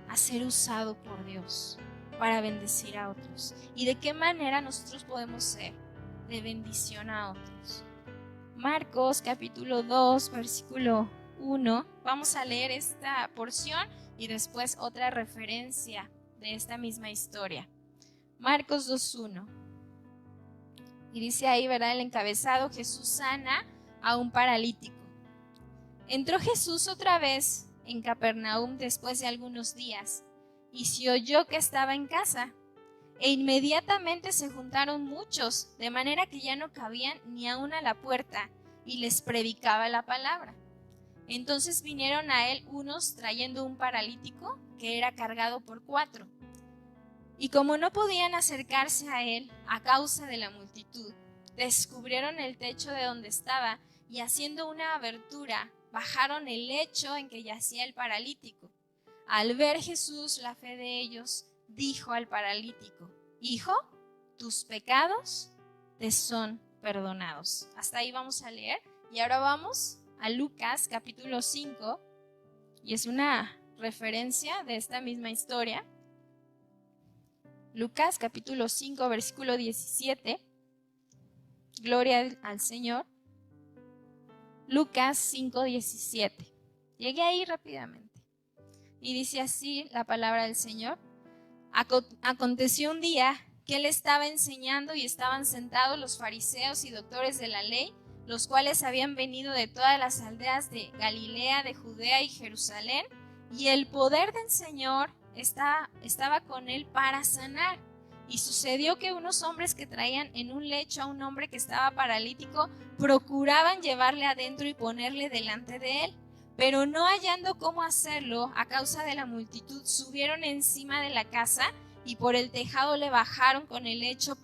a ser usado por Dios para bendecir a otros y de qué manera nosotros podemos ser de bendición a otros. Marcos capítulo 2 versículo 1, vamos a leer esta porción y después otra referencia de esta misma historia. Marcos 2:1. Y dice ahí, ¿verdad? El encabezado: Jesús sana a un paralítico. Entró Jesús otra vez en Capernaum después de algunos días y se oyó que estaba en casa. E inmediatamente se juntaron muchos, de manera que ya no cabían ni aún a la puerta, y les predicaba la palabra. Entonces vinieron a él unos trayendo un paralítico que era cargado por 4. Y como no podían acercarse a él a causa de la multitud, descubrieron el techo de donde estaba y haciendo una abertura, bajaron el lecho en que yacía el paralítico. Al ver Jesús la fe de ellos, dijo al paralítico: Hijo, tus pecados te son perdonados. Hasta ahí vamos a leer. Y ahora vamos a Lucas capítulo 5, y es una referencia de esta misma historia. Lucas capítulo 5 versículo 17. Gloria al Señor. Lucas 5:17. Llegué ahí rápidamente. Y dice así la palabra del Señor. Aconteció un día que él estaba enseñando y estaban sentados los fariseos y doctores de la ley, los cuales habían venido de todas las aldeas de Galilea, de Judea y Jerusalén, y el poder del Señor estaba con él para sanar. Y sucedió que unos hombres que traían en un lecho a un hombre que estaba paralítico procuraban llevarle adentro y ponerle delante de él. Pero no hallando cómo hacerlo a causa de la multitud, subieron encima de la casa y por el tejado le bajaron con el lecho,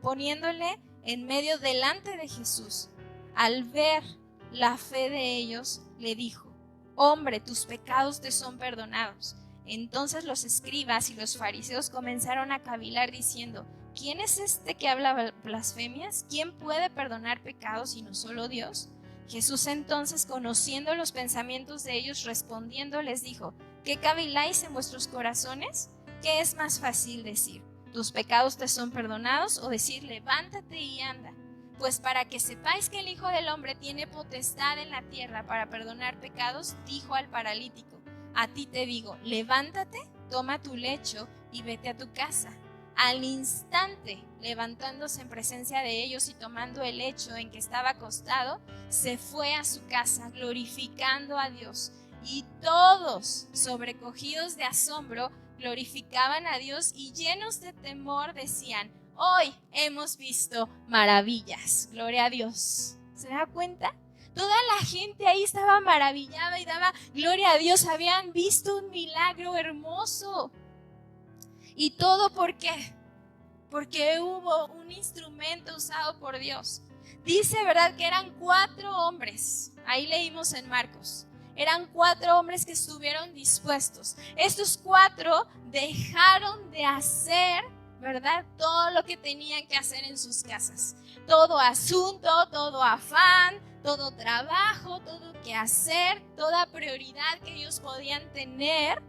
poniéndole en medio delante de Jesús. Al ver la fe de ellos, le dijo: hombre, tus pecados te son perdonados. Entonces los escribas y los fariseos comenzaron a cavilar diciendo: ¿quién es este que habla blasfemias? ¿Quién puede perdonar pecados sino solo Dios? Jesús entonces, conociendo los pensamientos de ellos, respondiendo les dijo: ¿qué caviláis en vuestros corazones? ¿Qué es más fácil decir: tus pecados te son perdonados, o decir: levántate y anda? Pues para que sepáis que el Hijo del Hombre tiene potestad en la tierra para perdonar pecados, dijo al paralítico: a ti te digo, levántate, toma tu lecho y vete a tu casa. Al instante, levantándose en presencia de ellos y tomando el lecho en que estaba acostado, se fue a su casa glorificando a Dios. Y todos, sobrecogidos de asombro, glorificaban a Dios y llenos de temor decían: hoy hemos visto maravillas. Gloria a Dios. ¿Se da cuenta? Toda la gente ahí estaba maravillada y daba gloria a Dios. Habían visto un milagro hermoso. ¿Y todo por qué? Porque hubo un instrumento usado por Dios. Dice, ¿verdad?, que eran 4 hombres. Ahí leímos en Marcos. Eran 4 hombres que estuvieron dispuestos. Estos 4 dejaron de hacer, ¿verdad?, todo lo que tenían que hacer en sus casas. Todo asunto, todo afán, todo trabajo, todo que hacer, toda prioridad que ellos podían tener,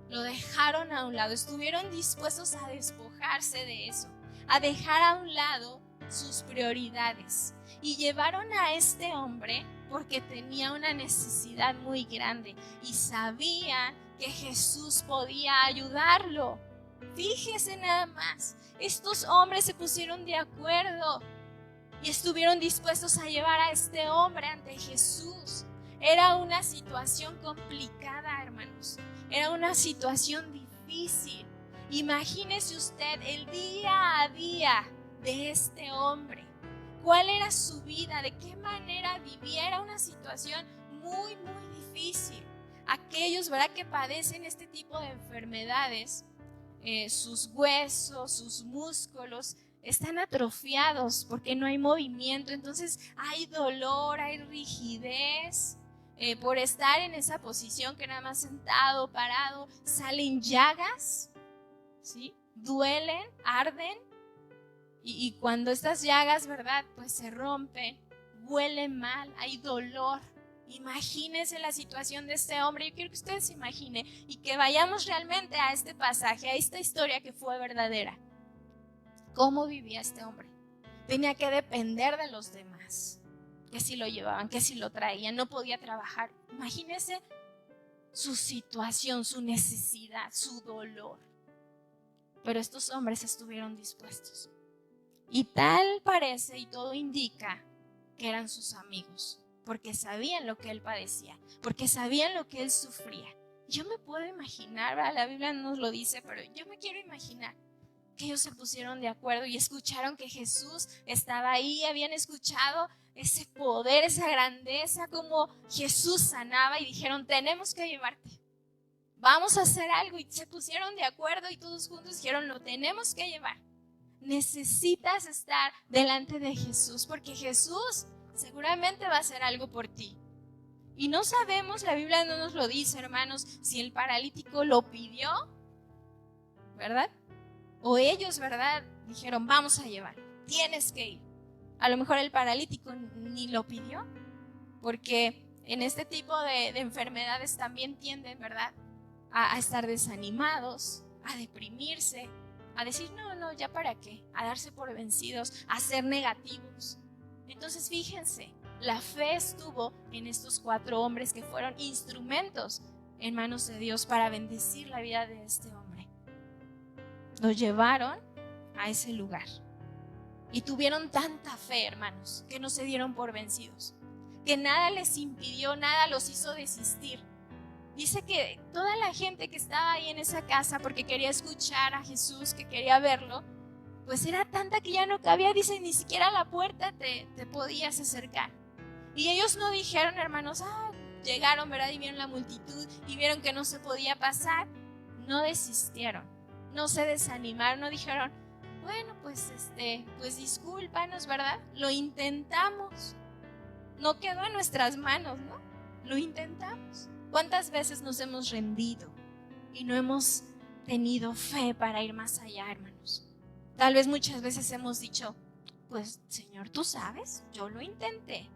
lo dejaron a un lado. Estuvieron dispuestos a despojarse de eso, a dejar a un lado sus prioridades, y llevaron a este hombre porque tenía una necesidad muy grande y sabía que Jesús podía ayudarlo. Fíjese nada más, estos hombres se pusieron de acuerdo y estuvieron dispuestos a llevar a este hombre ante Jesús. Era una situación complicada, hermanos. Era una situación difícil. Imagínese usted el día a día de este hombre. ¿Cuál era su vida? ¿De qué manera vivía? Era una situación muy, muy difícil. Aquellos, ¿verdad?, que padecen este tipo de enfermedades, sus huesos, sus músculos están atrofiados porque no hay movimiento. Entonces hay dolor, hay rigidez. Por estar en esa posición, que nada más sentado, parado, salen llagas, ¿sí? Duelen, arden, y cuando estas llagas, ¿verdad?, pues se rompen, huele mal, hay dolor. Imagínense la situación de este hombre. Yo quiero que ustedes se imaginen y que vayamos realmente a este pasaje, a esta historia que fue verdadera. ¿Cómo vivía este hombre? Tenía que depender de los demás, que si lo llevaban, que si lo traían, no podía trabajar. Imagínense su situación, su necesidad, su dolor. Pero estos hombres estuvieron dispuestos. Y tal parece y todo indica que eran sus amigos, porque sabían lo que él padecía, porque sabían lo que él sufría. Yo me puedo imaginar, ¿verdad? La Biblia no nos lo dice, pero yo me quiero imaginar que ellos se pusieron de acuerdo y escucharon que Jesús estaba ahí, habían escuchado ese poder, esa grandeza, como Jesús sanaba, y dijeron: tenemos que llevarte, vamos a hacer algo. Y se pusieron de acuerdo y todos juntos dijeron: lo tenemos que llevar. Necesitas estar delante de Jesús, porque Jesús seguramente va a hacer algo por ti. Y no sabemos, la Biblia no nos lo dice, hermanos, si el paralítico lo pidió, ¿verdad? O ellos, ¿verdad?, dijeron: vamos a llevar, tienes que ir. A lo mejor el paralítico ni lo pidió, porque en este tipo de enfermedades también tienden, ¿verdad?, a estar desanimados, a deprimirse, a decir: no, ya para qué, a darse por vencidos, a ser negativos. Entonces fíjense, La fe estuvo en estos 4 hombres que fueron instrumentos en manos de Dios para bendecir la vida de este hombre. Lo llevaron a ese lugar y tuvieron tanta fe, hermanos, que no se dieron por vencidos, que nada les impidió, nada los hizo desistir. Dice que toda la gente que estaba ahí en esa casa porque quería escuchar a Jesús, que quería verlo, pues era tanta que ya no cabía. Dice, ni siquiera a la puerta te podías acercar. Y ellos no dijeron, hermanos, llegaron, ¿verdad? Y vieron la multitud y vieron que no se podía pasar. No desistieron, no se desanimaron, no dijeron, bueno, pues discúlpanos, ¿verdad? Lo intentamos. No quedó en nuestras manos, ¿no? Lo intentamos. ¿Cuántas veces nos hemos rendido y no hemos tenido fe para ir más allá, hermanos? Tal vez muchas veces hemos dicho, pues Señor, tú sabes, yo lo intenté.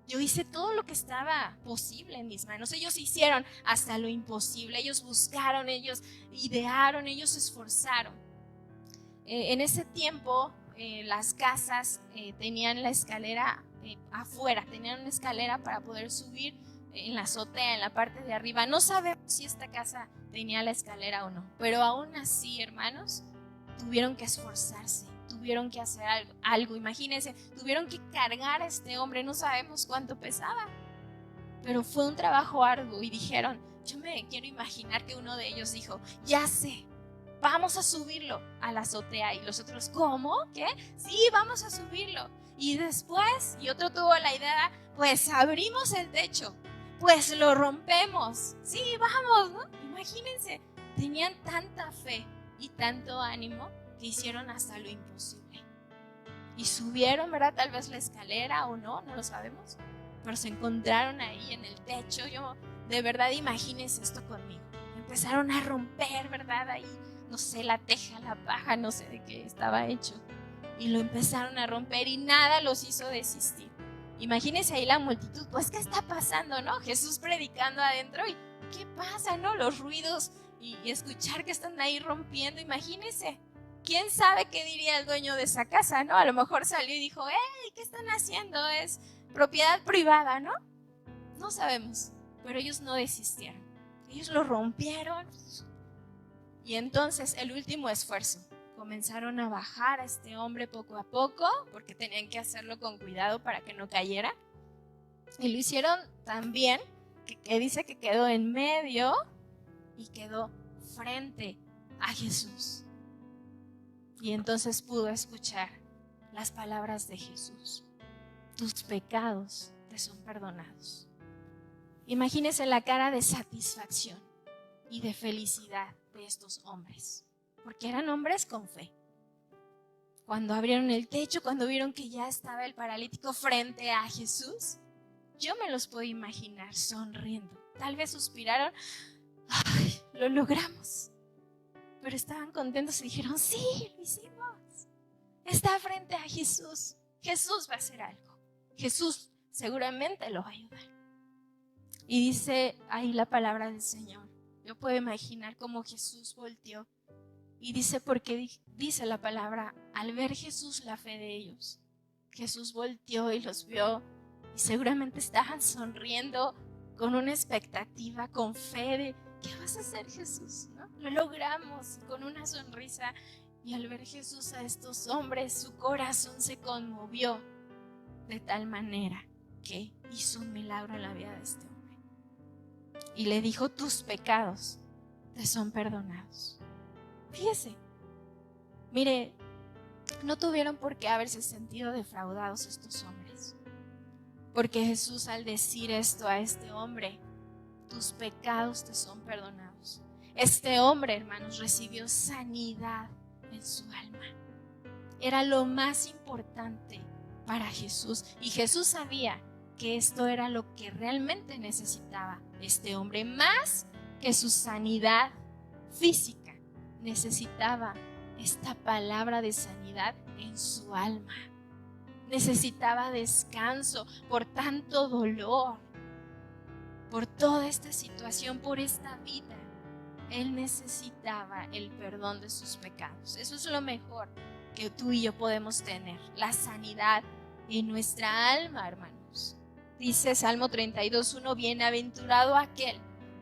Yo hice todo lo que estaba posible en mis manos. Ellos hicieron hasta lo imposible. Ellos buscaron, ellos idearon, ellos se esforzaron. En ese tiempo, las casas tenían la escalera afuera, tenían una escalera para poder subir en la azotea, en la parte de arriba. No sabemos si esta casa tenía la escalera o no, pero aún así, hermanos, tuvieron que esforzarse, tuvieron que hacer algo. Imagínense, tuvieron que cargar a este hombre, no sabemos cuánto pesaba, pero fue un trabajo arduo. Y dijeron, yo me quiero imaginar que uno de ellos dijo, ya sé, vamos a subirlo a la azotea. Y los otros, ¿cómo? ¿Qué? Sí, vamos a subirlo. Y después, y otro tuvo la idea, pues abrimos el techo, pues lo rompemos. Sí, vamos, ¿no? Imagínense, tenían tanta fe y tanto ánimo que hicieron hasta lo imposible. Y subieron, ¿verdad? Tal vez la escalera o no, no lo sabemos, pero se encontraron ahí en el techo. Yo, de verdad, imagínense esto conmigo. Empezaron a romper, ¿verdad? Ahí, no sé, la teja, la paja, no sé de qué estaba hecho. Y lo empezaron a romper y nada los hizo desistir. Imagínense ahí la multitud, pues ¿qué está pasando, no? Jesús predicando adentro y ¿qué pasa, no? Los ruidos y escuchar que están ahí rompiendo. Imagínense, quién sabe qué diría el dueño de esa casa, ¿no? A lo mejor salió y dijo, ¡hey! ¿Qué están haciendo? Es propiedad privada, ¿no? No sabemos, pero ellos no desistieron. Ellos lo rompieron. Y entonces el último esfuerzo, comenzaron a bajar a este hombre poco a poco, porque tenían que hacerlo con cuidado para que no cayera. Y lo hicieron tan bien que dice que quedó en medio y quedó frente a Jesús. Y entonces pudo escuchar las palabras de Jesús. Tus pecados te son perdonados. Imagínense la cara de satisfacción y de felicidad de estos hombres, porque eran hombres con fe. Cuando abrieron el techo, cuando vieron que ya estaba el paralítico frente a Jesús, yo me los puedo imaginar sonriendo. Tal vez suspiraron, ¡ay, lo logramos! Pero estaban contentos y dijeron, sí, lo hicimos. Está frente a Jesús. Jesús va a hacer algo. Jesús seguramente lo va a ayudar. Y dice ahí la palabra del Señor. Yo puedo imaginar cómo Jesús volteó. Y dice, porque dice la palabra, al ver Jesús la fe de ellos, Jesús volteó y los vio y seguramente estaban sonriendo con una expectativa, con fe de, ¿qué vas a hacer, Jesús? ¿No? Lo logramos, con una sonrisa. Y al ver Jesús a estos hombres, su corazón se conmovió de tal manera que hizo un milagro en la vida de este hombre. Y le dijo, tus pecados te son perdonados. Fíjese, mire, no tuvieron por qué haberse sentido defraudados estos hombres, porque Jesús, al decir esto a este hombre, tus pecados te son perdonados, este hombre, hermanos, recibió sanidad en su alma. Era lo más importante para Jesús, y Jesús sabía que esto era lo que realmente necesitaba este hombre, más que su sanidad física. Necesitaba esta palabra de sanidad en su alma. Necesitaba descanso por tanto dolor, por toda esta situación, por esta vida. Él necesitaba el perdón de sus pecados. Eso es lo mejor que tú y yo podemos tener, la sanidad en nuestra alma, hermanos. Dice Salmo 32:1, bienaventurado aquel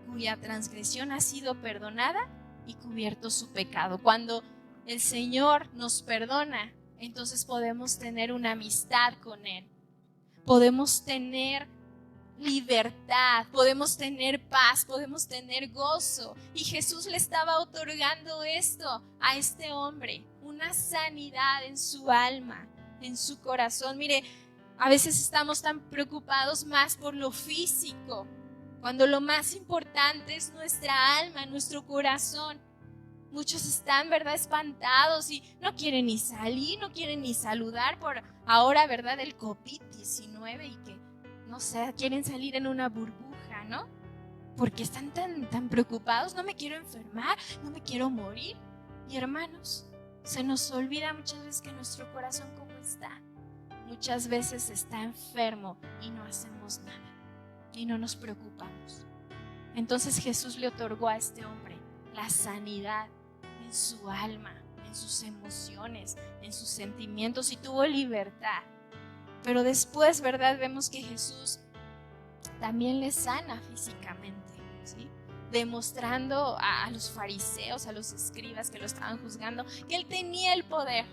cuya transgresión ha sido perdonada y cubierto su pecado. Cuando el Señor nos perdona, entonces podemos tener una amistad con Él. Podemos tener libertad, podemos tener paz, podemos tener gozo. Y Jesús le estaba otorgando esto a este hombre, una sanidad en su alma, en su corazón. Mire, a veces estamos tan preocupados más por lo físico, cuando lo más importante es nuestra alma, nuestro corazón. Muchos están, ¿verdad?, espantados y no quieren ni salir, no quieren ni saludar por ahora, ¿verdad?, el COVID-19 y que, no sé, quieren salir en una burbuja, ¿no? Porque están tan preocupados, no me quiero enfermar, no me quiero morir. Y hermanos, se nos olvida muchas veces que nuestro corazón, ¿cómo está? Muchas veces está enfermo y no hacemos nada y no nos preocupamos. Entonces Jesús le otorgó a este hombre la sanidad en su alma, en sus emociones, en sus sentimientos, y tuvo libertad. Pero después, ¿verdad?, vemos que Jesús también le sana físicamente, ¿sí? Demostrando a los fariseos, a los escribas que lo estaban juzgando, que él tenía el poder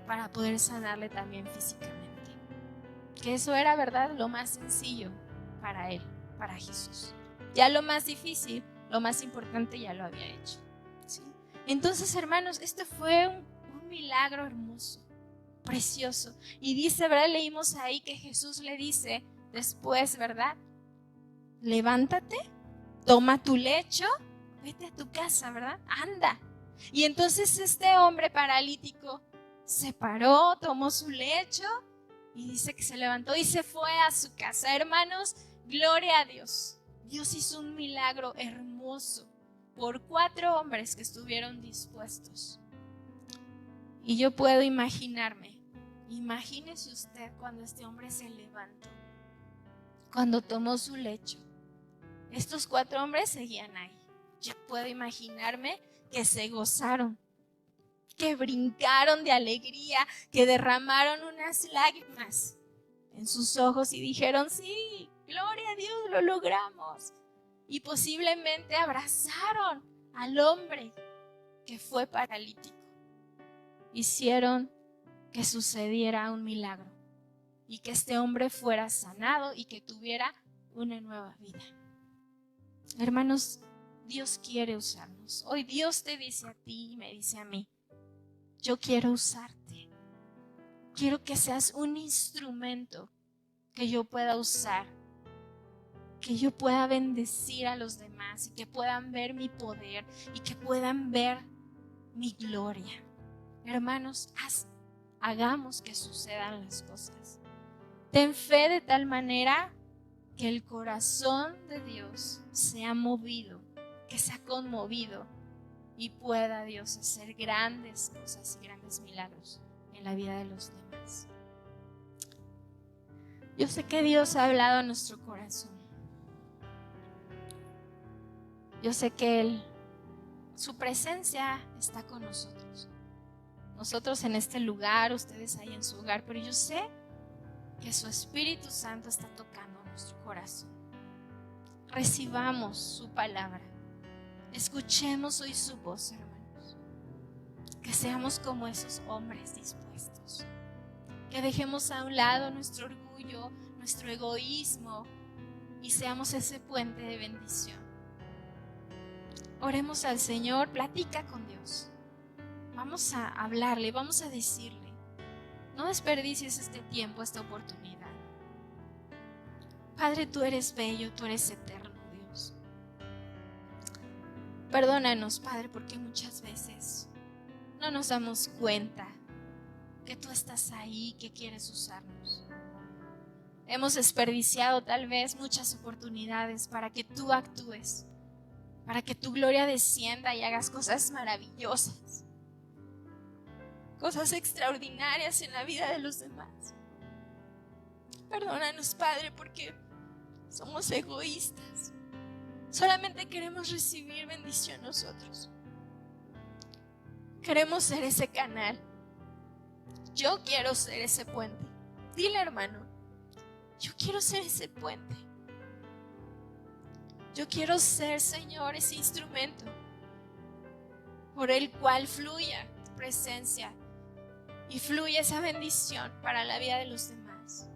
para poder sanarle también físicamente. Que eso era, ¿verdad?, lo más sencillo para él, para Jesús. Ya lo más difícil, lo más importante ya lo había hecho, ¿sí? Entonces, hermanos, este fue un milagro hermoso, precioso. Y dice, ¿verdad?, leímos ahí que Jesús le dice después, ¿verdad?, levántate, toma tu lecho, vete a tu casa, ¿verdad?, anda. Y entonces este hombre paralítico se paró, tomó su lecho y dice que se levantó y se fue a su casa. Hermanos, gloria a Dios. Dios hizo un milagro hermoso por 4 hombres que estuvieron dispuestos. Y yo puedo imaginarme, imagínese usted cuando este hombre se levantó, cuando tomó su lecho. Estos 4 hombres seguían ahí. Yo puedo imaginarme que se gozaron, que brincaron de alegría, que derramaron unas lágrimas en sus ojos y dijeron, sí, gloria a Dios, lo logramos. Y posiblemente abrazaron al hombre que fue paralítico. Hicieron que sucediera un milagro y que este hombre fuera sanado y que tuviera una nueva vida. Hermanos, Dios quiere usarnos. Hoy Dios te dice a ti y me dice a mí, yo quiero usarte. Quiero que seas un instrumento que yo pueda usar, que yo pueda bendecir a los demás y que puedan ver mi poder y que puedan ver mi gloria. Hermanos, hagamos que sucedan las cosas. Ten fe de tal manera que el corazón de Dios sea movido, que sea conmovido y pueda Dios hacer grandes cosas y grandes milagros en la vida de los demás. Yo sé que Dios ha hablado a nuestro corazón. Yo sé que su presencia está con nosotros. Nosotros en este lugar, ustedes ahí en su hogar, pero yo sé que su Espíritu Santo está tocando nuestro corazón. Recibamos su palabra. Escuchemos hoy su voz, hermanos. Que seamos como esos hombres dispuestos. Que dejemos a un lado nuestro orgullo, nuestro egoísmo y seamos ese puente de bendición. Oremos al Señor, platica con Dios. Vamos a hablarle, vamos a decirle. No desperdicies este tiempo, esta oportunidad. Padre, tú eres bello, tú eres eterno, Dios. Perdónanos, Padre, porque muchas veces no nos damos cuenta que tú estás ahí, que quieres usarnos. Hemos desperdiciado tal vez muchas oportunidades para que tú actúes, para que tu gloria descienda y hagas cosas maravillosas, cosas extraordinarias en la vida de los demás. Perdónanos, Padre, porque somos egoístas. Solamente queremos recibir bendición nosotros. Queremos ser ese canal. Yo quiero ser ese puente. Dile, hermano, Yo quiero ser ese puente. Yo quiero ser, Señor, ese instrumento por el cual fluya tu presencia y fluya esa bendición para la vida de los demás,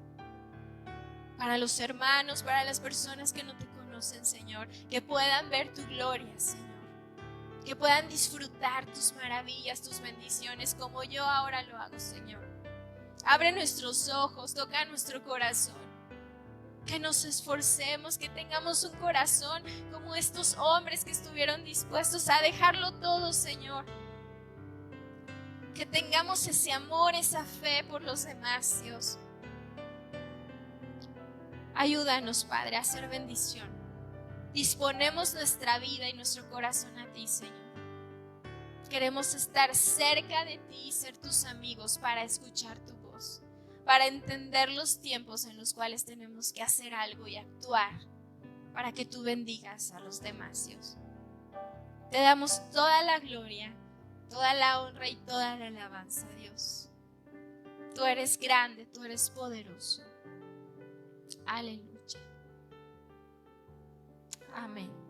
para los hermanos, para las personas que no te conocen, Señor, que puedan ver tu gloria, Señor, que puedan disfrutar tus maravillas, tus bendiciones, como yo ahora lo hago, Señor. Abre nuestros ojos, toca nuestro corazón, que nos esforcemos, que tengamos un corazón como estos hombres que estuvieron dispuestos a dejarlo todo, Señor. Que tengamos ese amor, esa fe por los demás, Dios. Ayúdanos, Padre, a hacer bendición. Disponemos nuestra vida y nuestro corazón a ti, Señor. Queremos estar cerca de ti y ser tus amigos para escuchar tu voz, para entender los tiempos en los cuales tenemos que hacer algo y actuar para que tú bendigas a los demás, Dios. Te damos toda la gloria, toda la honra y toda la alabanza, Dios. Tú eres grande, tú eres poderoso. Aleluya. Amén.